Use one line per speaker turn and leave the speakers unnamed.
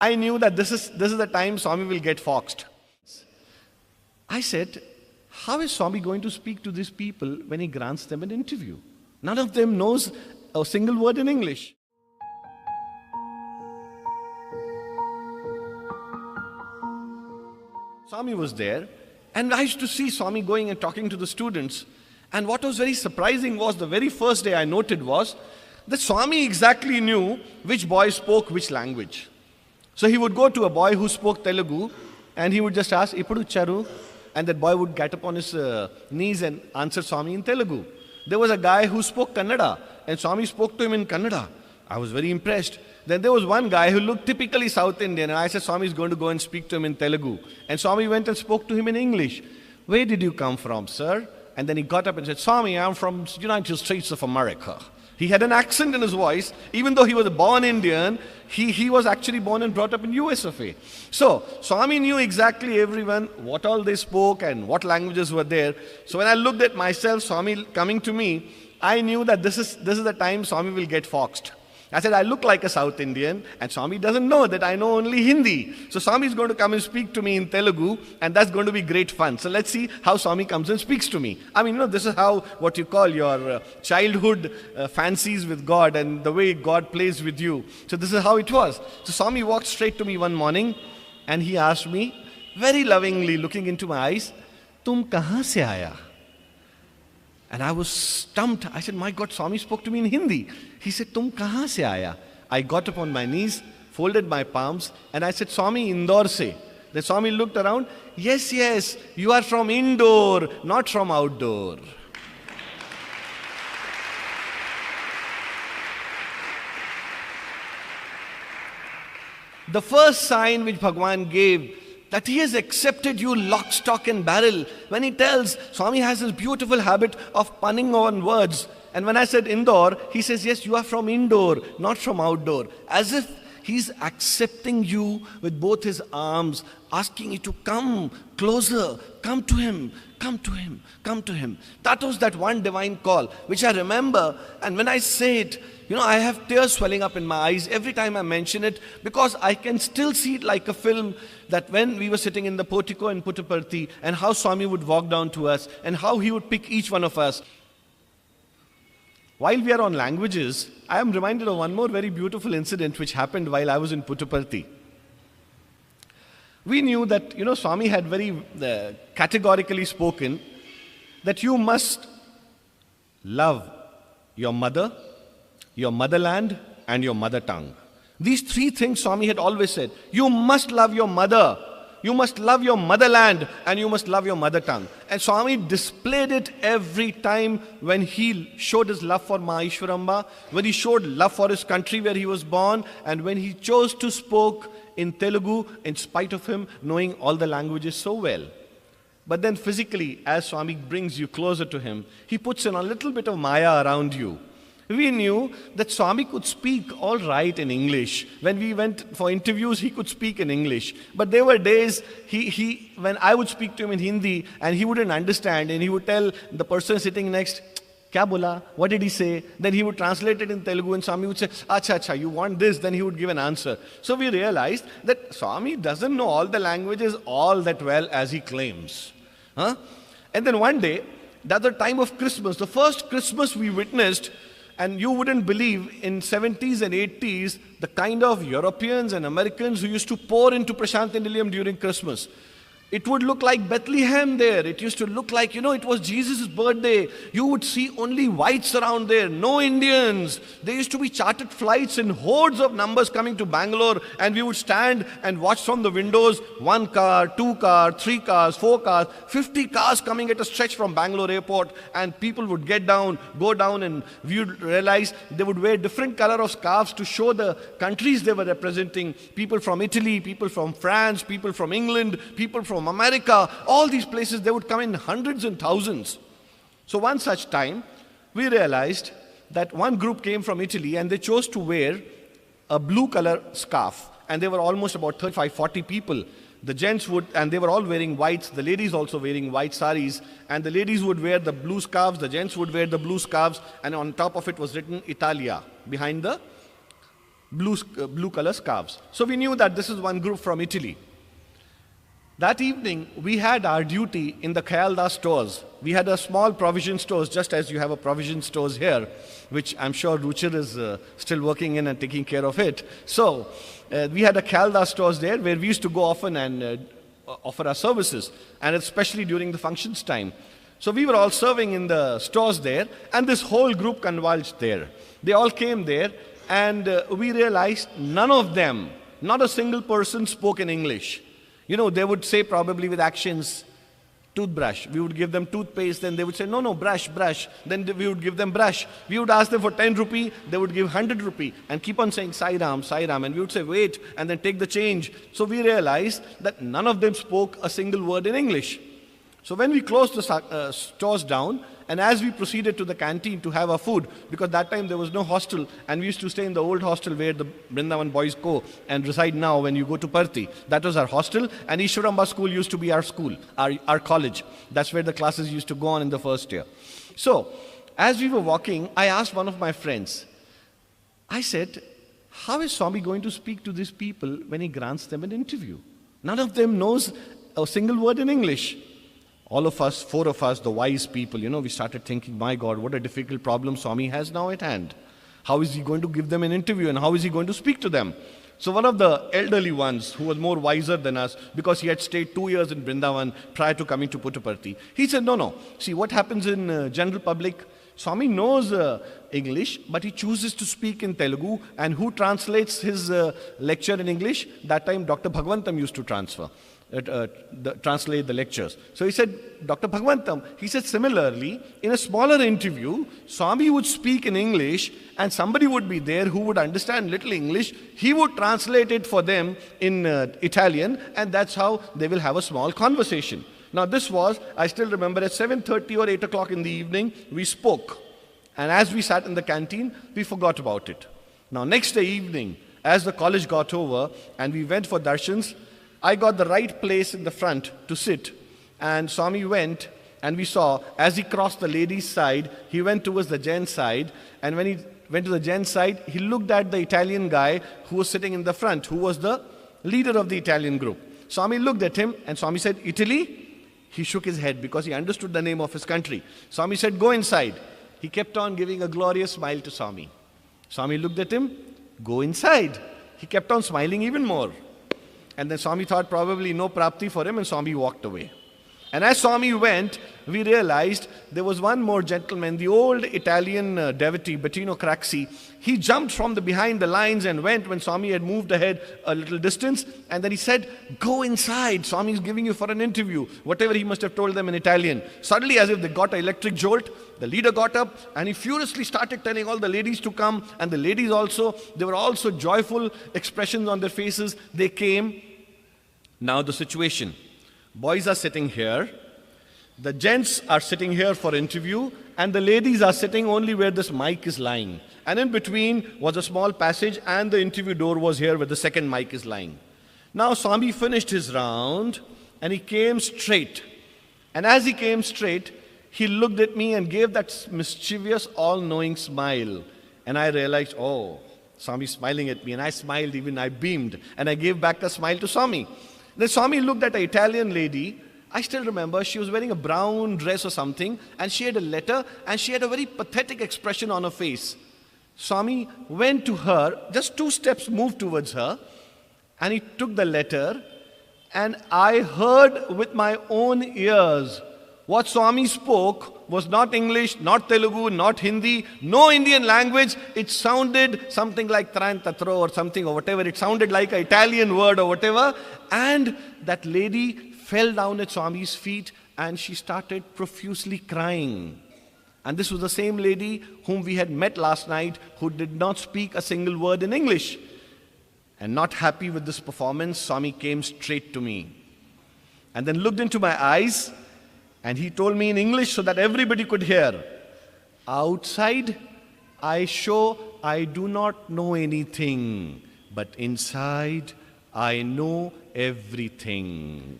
I knew that this is the time Swami will get foxed. I said, how is Swami going to speak to these people when he grants them an interview? None of them knows a single word in English. Swami was there, and I used to see Swami going and talking to the students. And what was very surprising was the very first day I noted was that Swami exactly knew which boy spoke which language. So he would go to a boy who spoke Telugu, and he would just ask, "Ippudu charu," and that boy would get upon his knees and answer Swami in Telugu. There was a guy who spoke Kannada, and Swami spoke to him in Kannada. I was very impressed. Then there was one guy who looked typically South Indian, and I said, Swami is going to go and speak to him in Telugu. And Swami went and spoke to him in English. "Where did you come from, sir?" And then he got up and said, "Swami, I'm from United States of America." He had an accent in his voice. Even though he was a born Indian, he was actually born and brought up in US of A. So, Swami knew exactly everyone, what all they spoke and what languages were there. So when I looked at myself, Swami coming to me, I knew that this is the time Swami will get foxed. I said, I look like a South Indian, and Swami doesn't know that I know only Hindi. So Swami is going to come and speak to me in Telugu, and that's going to be great fun. So let's see how Swami comes and speaks to me. I mean, this is how, what you call your childhood fancies with God and the way God plays with you. So this is how it was. So Swami walked straight to me one morning, and he asked me, very lovingly looking into my eyes, "Tum kahan se aaya?" And I was stumped. I said, my God, Swami spoke to me in Hindi. He said, "Tum kahan se aaya?" I got upon my knees, folded my palms, and I said, "Swami, Indore se." Then Swami looked around. Yes, you are from indoor, not from outdoor. The first sign which Bhagwan gave that he has accepted you lock, stock and barrel. When he tells, Swami has this beautiful habit of punning on words. And when I said Indore, he says, yes, you are from indoor, not from outdoor. As if he's accepting you with both his arms, asking you to come closer, come to him, come to him, come to him. That was that one divine call, which I remember. And when I say it, I have tears swelling up in my eyes every time I mention it, because I can still see it like a film, that when we were sitting in the portico in Puttaparthi, and how Swami would walk down to us, and how he would pick each one of us. While we are on languages, I am reminded of one more very beautiful incident which happened while I was in Puttaparthi. We knew that, Swami had very categorically spoken that you must love your mother, your motherland, and your mother tongue. These three things Swami had always said. You must love your mother, you must love your motherland, and you must love your mother tongue. And Swami displayed it every time when he showed his love for Maheshwaramba, when he showed love for his country where he was born, and when he chose to speak in Telugu in spite of him knowing all the languages so well. But then physically, as Swami brings you closer to him, he puts in a little bit of Maya around you. We knew that Swami could speak all right in English. When we went for interviews, he could speak in English. But there were days when I would speak to him in Hindi and he wouldn't understand, and he would tell the person sitting next, "Kya bola? What did he say?" Then he would translate it in Telugu, and Swami would say, "Acha, you want this?" Then he would give an answer. So we realized that Swami doesn't know all the languages all that well as he claims. And then one day, the other time of Christmas, the first Christmas we witnessed, and you wouldn't believe, in 70s and 80s, the kind of Europeans and Americans who used to pour into Prasanthi Nilayam during Christmas. It would look like Bethlehem there. It used to look like, it was Jesus' birthday. You would see only whites around there, no Indians. There used to be chartered flights in hordes of numbers coming to Bangalore, and we would stand and watch from the windows, 1 car, 2 cars, 3 cars, 4 cars, 50 cars coming at a stretch from Bangalore airport, and people would get down, go down, and we would realize they would wear different color of scarves to show the countries they were representing. People from Italy, people from France, people from England, people from America, all these places, they would come in hundreds and thousands. So one such time, we realized that one group came from Italy and they chose to wear a blue color scarf. And they were almost about 35, 40 people. The gents would, and they were all wearing whites, the ladies also wearing white saris, and the ladies would wear the blue scarves, the gents would wear the blue scarves, and on top of it was written Italia behind the blue color scarves. So we knew that this is one group from Italy. That evening, we had our duty in the Kayalda stores. We had a small provision stores, just as you have a provision stores here, which I'm sure Ruchir is still working in and taking care of it. So we had a Kayalda stores there where we used to go often and offer our services, and especially during the functions time. So we were all serving in the stores there, and this whole group converged there. They all came there, and we realized none of them, not a single person spoke in English. You know, they would say probably with actions, toothbrush. We would give them toothpaste, then they would say, no, brush. Then we would give them brush. We would ask them for 10 rupee, they would give 100 rupee and keep on saying, Sai Ram, and we would say, wait, and then take the change. So we realized that none of them spoke a single word in English. So when we closed the stores down, and as we proceeded to the canteen to have our food, because that time there was no hostel, and we used to stay in the old hostel where the Brindavan boys go and reside now when you go to Parthi. That was our hostel, and Ishwaramba school used to be our school, our college. That's where the classes used to go on in the first year. So, as we were walking, I asked one of my friends, I said, how is Swami going to speak to these people when he grants them an interview? None of them knows a single word in English. All of us, 4 of us, the wise people, we started thinking, my God, what a difficult problem Swami has now at hand. How is he going to give them an interview and how is he going to speak to them? So one of the elderly ones who was more wiser than us, because he had stayed 2 years in Brindavan prior to coming to Puttaparthi, he said, no. See, what happens in general public, Swami knows English, but he chooses to speak in Telugu, and who translates his lecture in English? That time Dr. Bhagwantam used to translate the lectures. So he said, Dr. Bhagwantam, he said similarly, in a smaller interview, Swami would speak in English and somebody would be there who would understand little English. He would translate it for them in Italian, and that's how they will have a small conversation. Now this was, I still remember, at 7:30 or 8 o'clock in the evening, we spoke. And as we sat in the canteen, we forgot about it. Now next day evening, as the college got over and we went for darshans, I got the right place in the front to sit, and Swami went, and we saw, as he crossed the ladies' side, he went towards the gents' side, and when he went to the gents' side, he looked at the Italian guy who was sitting in the front, who was the leader of the Italian group. Swami looked at him, and Swami said, Italy? He shook his head because he understood the name of his country. Swami said, go inside. He kept on giving a glorious smile to Swami. Swami looked at him, go inside. He kept on smiling even more. And then Swami thought probably no prapti for him, and Swami walked away. And as Swami went, we realized there was one more gentleman, the old Italian devotee, Bettino Craxi. He jumped from behind the lines and went when Swami had moved ahead a little distance. And then he said, go inside. Swami is giving you for an interview. Whatever he must have told them in Italian. Suddenly, as if they got an electric jolt, the leader got up and he furiously started telling all the ladies to come. And the ladies also, there were also joyful expressions on their faces. They came. Now the situation. Boys are sitting here, the gents are sitting here for interview, and the ladies are sitting only where this mic is lying. And in between was a small passage, and the interview door was here where the second mic is lying. Now Swami finished his round, and he came straight. And as he came straight, he looked at me and gave that mischievous, all-knowing smile. And I realized, oh, Swami's smiling at me, and I smiled, even I beamed, and I gave back a smile to Swami. Then Swami looked at an Italian lady. I still remember she was wearing a brown dress or something, and she had a letter, and she had a very pathetic expression on her face. Swami went to her, just 2 steps moved towards her, and he took the letter, and I heard with my own ears what Swami spoke was not English, not Telugu, not Hindi, no Indian language. It sounded something like Tran Tatro or something or whatever. It sounded like an Italian word or whatever. And that lady fell down at Swami's feet and she started profusely crying. And this was the same lady whom we had met last night who did not speak a single word in English. And not happy with this performance, Swami came straight to me and then looked into my eyes. And he told me in English so that everybody could hear, outside, I show I do not know anything, but inside, I know everything.